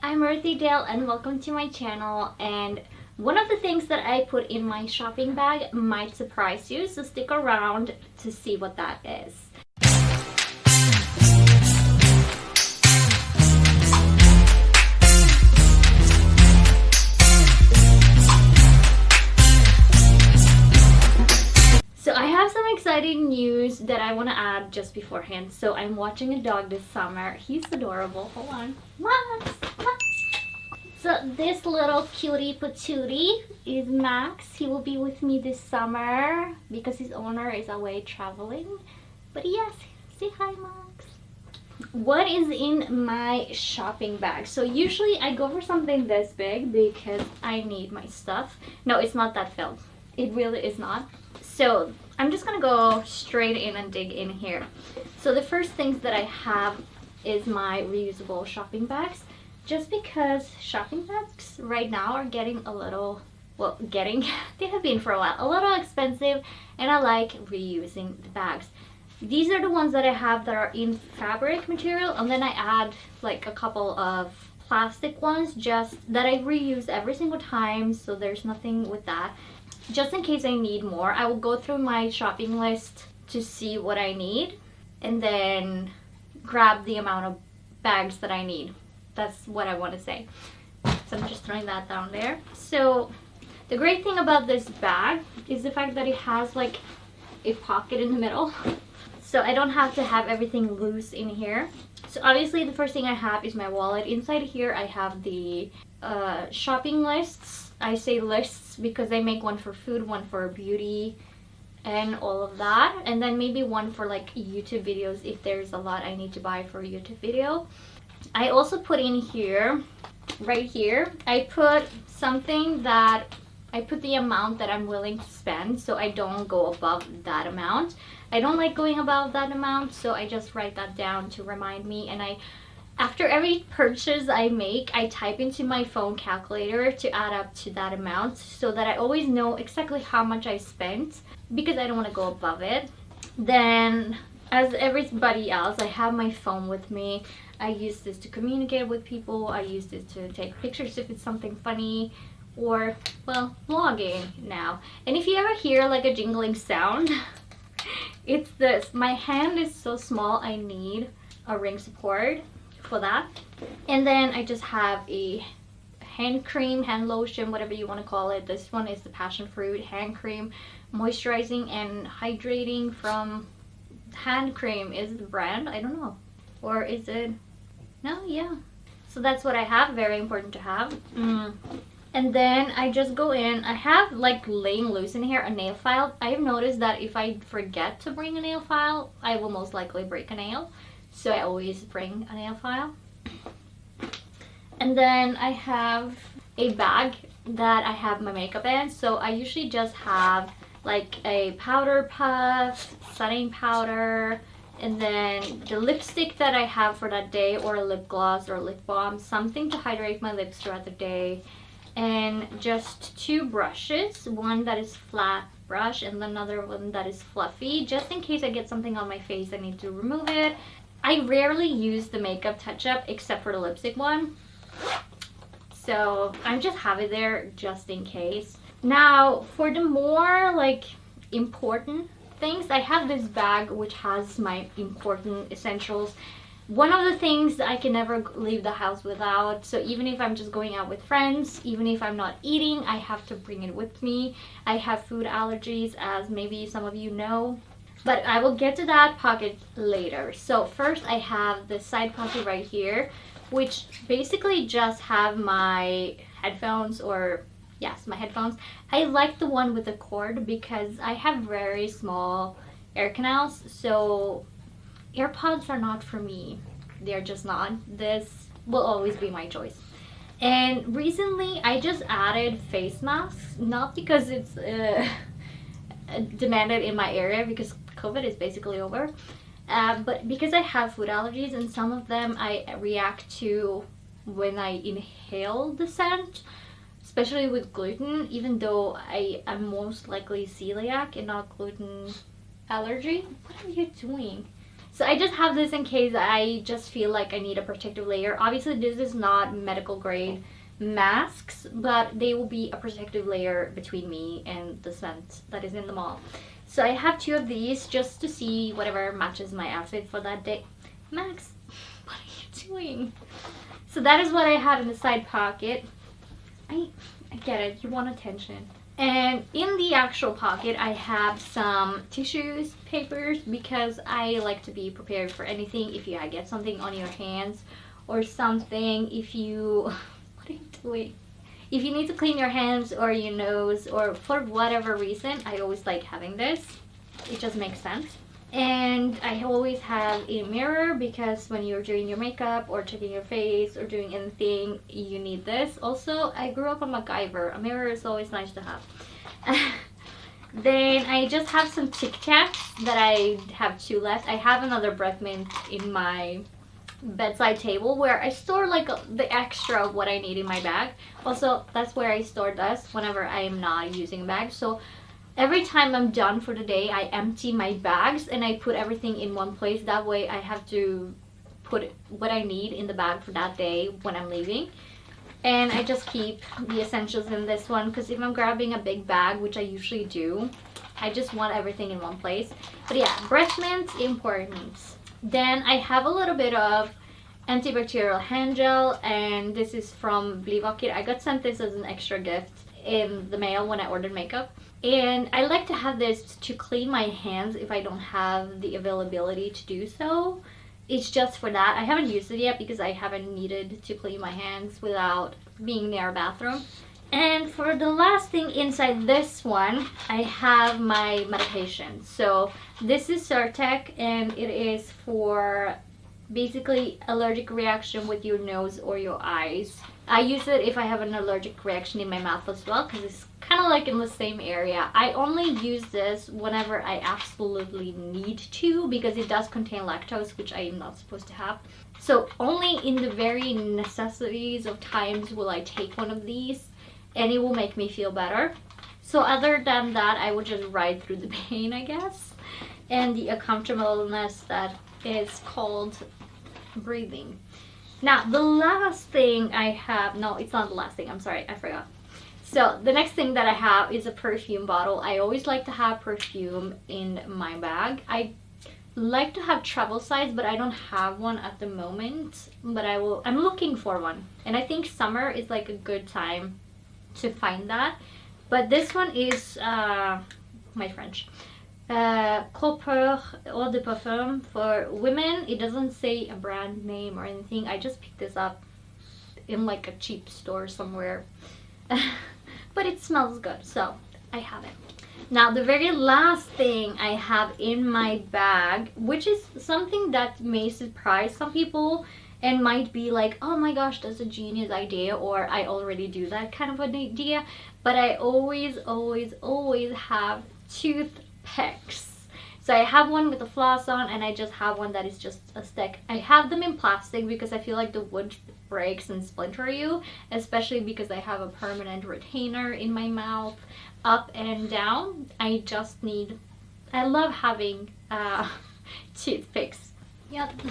I'm Ruthie Dahle and welcome to my channel. And one of the things that I put in my shopping bag might surprise you, so stick around to see what that is. So I have some exciting news that I want to add just beforehand. So I'm watching a dog this summer. He's adorable. Hold on. Max! So this little cutie patootie is Max. He will be with me this summer because his owner is away traveling. But yes, say hi, Max. What is in my shopping bag? So usually I go for something this big because I need my stuff. No, it's not that filled. It really is not. So I'm just gonna go straight in and dig in here. So the first things that I have is my reusable shopping bags. Just because shopping bags right now are getting a little, they have been for a while, a little expensive, and I like reusing the bags. These are the ones that I have that are in fabric material, and then I add like a couple of plastic ones just that I reuse every single time, so there's nothing with that. Just in case I need more, I will go through my shopping list to see what I need and then grab the amount of bags that I need. That's what I want to say. So I'm just throwing that down there. So the great thing about this bag is the fact that it has like a pocket in the middle. So I don't have to have everything loose in here. So obviously the first thing I have is my wallet. Inside here I have the shopping lists. I say lists because I make one for food, one for beauty, and all of that. And then maybe one for like YouTube videos if there's a lot I need to buy for a YouTube video. I also put in here, right here, I put something that, I put the amount that I'm willing to spend so I don't go above that amount. I don't like going above that amount, so I just write that down to remind me. And after every purchase I make, I type into my phone calculator to add up to that amount so that I always know exactly how much I spent because I don't want to go above it. Then, as everybody else, I have my phone with me. I use this to communicate with people. I use this to take pictures if it's something funny, or, well, vlogging now. And if you ever hear like a jingling sound, it's this. My hand is so small, I need a ring support for that. And then I just have a hand cream, hand lotion, whatever you want to call it. This one is the passion fruit hand cream, moisturizing and hydrating from Hand Cream is the brand. I don't know, or is it? No, yeah. So that's what I have. Very important to have. And then I just go in. I have like laying loose in here a nail file. I have noticed that if I forget to bring a nail file, I will most likely break a nail. So I always bring a nail file. And then I have a bag that I have my makeup in. So I usually just have like a powder puff, setting powder, and then the lipstick that I have for that day, or a lip gloss or lip balm, something to hydrate my lips throughout the day, and just two brushes, one that is flat brush and another one that is fluffy, just in case I get something on my face I need to remove it. I rarely use the makeup touch-up except for the lipstick one, so I just have it there just in case. Now for the more like important things, I have this bag which has my important essentials. One of the things that I can never leave the house without, so even if I'm just going out with friends, even if I'm not eating, I have to bring it with me. I have food allergies, as maybe some of you know, but I will get to that pocket later. So first I have the side pocket right here, which basically just have my headphones, or yes, my headphones. I like the one with the cord because I have very small ear canals, so AirPods are not for me. They're just not. This will always be my choice. And recently I just added face masks, not because it's demanded in my area because COVID is basically over, but because I have food allergies, and some of them I react to when I inhale the scent, especially with gluten, even though I am most likely celiac and not gluten allergy. What are you doing? So I just have this in case I just feel like I need a protective layer. Obviously this is not medical grade masks, but they will be a protective layer between me and the scent that is in the mall. So I have 2 of these just to see whatever matches my outfit for that day. Max, what are you doing? So that is what I have in the side pocket. I get it, you want attention. And in the actual pocket I have some tissues, papers, because I like to be prepared for anything. If you get something on your hands or something, if you what are you doing? If you need to clean your hands or your nose or for whatever reason, I always like having this. It just makes sense. And I always have a mirror because when you're doing your makeup or checking your face or doing anything, you need this. Also, I grew up on MacGyver. A mirror is always nice to have. Then I just have some Tic Tacs that I have 2 left. I have another breath mint in my bedside table where I store like the extra of what I need in my bag. Also, that's where I store this whenever I am not using a bag. So every time I'm done for the day, I empty my bags and I put everything in one place. That way I have to put what I need in the bag for that day when I'm leaving. And I just keep the essentials in this one because if I'm grabbing a big bag, which I usually do, I just want everything in one place. But yeah, breath mint, important. Then I have a little bit of antibacterial hand gel, and this is from Blivakir. I got sent this as an extra gift in the mail when I ordered makeup. And I like to have this to clean my hands if I don't have the availability to do so. It's just for that. I haven't used it yet because I haven't needed to clean my hands without being near a bathroom. And for the last thing inside this one, I have my medication. So this is Zyrtec, and it is for basically allergic reaction with your nose or your eyes. I use it if I have an allergic reaction in my mouth as well because it's kind of like in the same area. I only use this whenever I absolutely need to because it does contain lactose, which I am not supposed to have. So only in the very necessities of times will I take one of these, and it will make me feel better. So other than that, I would just ride through the pain, I guess, and the uncomfortableness that is called breathing. Now the last thing I have, no, it's not the last thing, I'm sorry, I forgot. So the next thing that I have is a perfume bottle. I always like to have perfume in my bag. I like to have travel size, but I don't have one at the moment, but I'm looking for one, and I think summer is like a good time to find that. But this one is my French Coca Eau de Parfum for women. It doesn't say a brand name or anything. I just picked this up in like a cheap store somewhere. But it smells good, so I have it. Now the very last thing I have in my bag, which is something that may surprise some people and might be like, oh my gosh, that's a genius idea, or I already do that kind of an idea, but I always have toothpicks. So I have one with a floss on, and I just have one that is just a stick. I have them in plastic because I feel like the wood breaks and splinter you, especially because I have a permanent retainer in my mouth up and down. I love having toothpicks. Yep,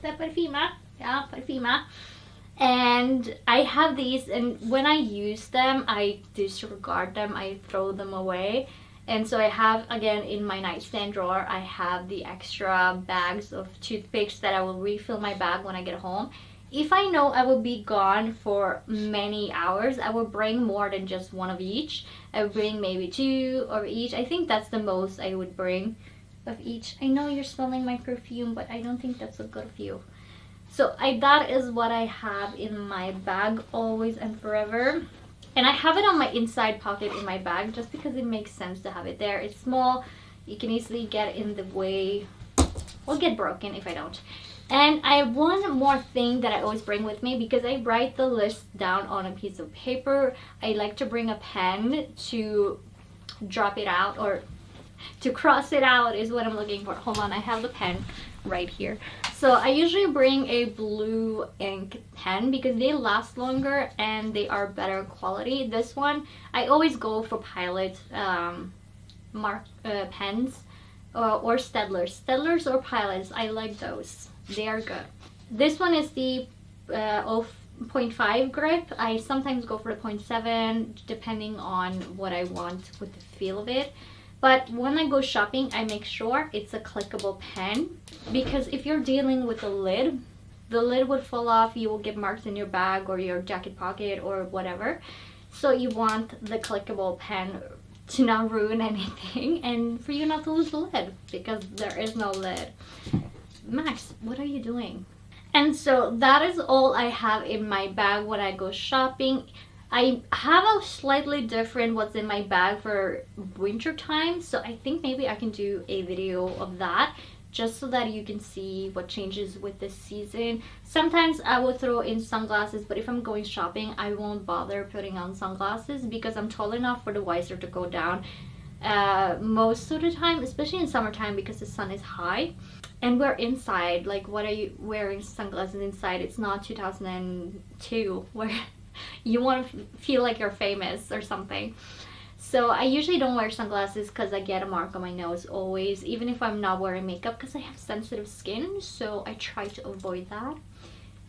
the perfuma. Yeah, perfuma. And I have these, and when I use them, I disregard them. I throw them away. And so I have, again, in my nightstand drawer, I have the extra bags of toothpicks that I will refill my bag when I get home. If I know I will be gone for many hours, I will bring more than just one of each. I would bring maybe 2 of each. I think that's the most I would bring of each. I know you're smelling my perfume, but I don't think that's a good view. So that is what I have in my bag always and forever. And I have it on my inside pocket in my bag just because it makes sense to have it there. It's small, you can easily get in the way, or get broken if I don't. And I have one more thing that I always bring with me because I write the list down on a piece of paper. I like to bring a pen to drop it out, or to cross it out is what I'm looking for. Hold on, I have the pen right here. So I usually bring a blue ink pen because they last longer and they are better quality. This one, I always go for Pilot pens, or Staedtlers or Pilots. I like those. They are good. This one is the 0.5 grip. I sometimes go for the 0.7 depending on what I want with the feel of it. But when I go shopping, I make sure it's a clickable pen, because if you're dealing with a lid, the lid would fall off, you will get marks in your bag or your jacket pocket or whatever. So you want the clickable pen to not ruin anything and for you not to lose the lid, because there is no lid. Max, what are you doing? And so that is all I have in my bag when I go shopping. I have a slightly different what's in my bag for winter time, so I think maybe I can do a video of that just so that you can see what changes with this season. Sometimes I will throw in sunglasses, but if I'm going shopping, I won't bother putting on sunglasses because I'm tall enough for the visor to go down most of the time, especially in summertime because the sun is high. And we're inside. Like, what are you wearing sunglasses inside? It's not 2002 where you want to feel like you're famous or something. So I usually don't wear sunglasses because I get a mark on my nose always, even if I'm not wearing makeup, because I have sensitive skin, so I try to avoid that.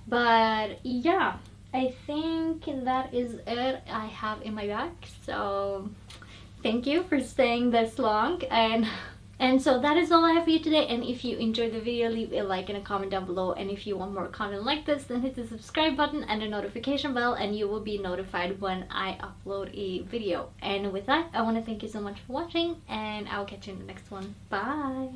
But yeah, I think that is it I have in my bag. So thank you for staying this long, and so that is all I have for you today. And if you enjoyed the video, leave a like and a comment down below. And if you want more content like this, then hit the subscribe button and the notification bell, and you will be notified when I upload a video. And with that, I want to thank you so much for watching, and I will catch you in the next one. Bye!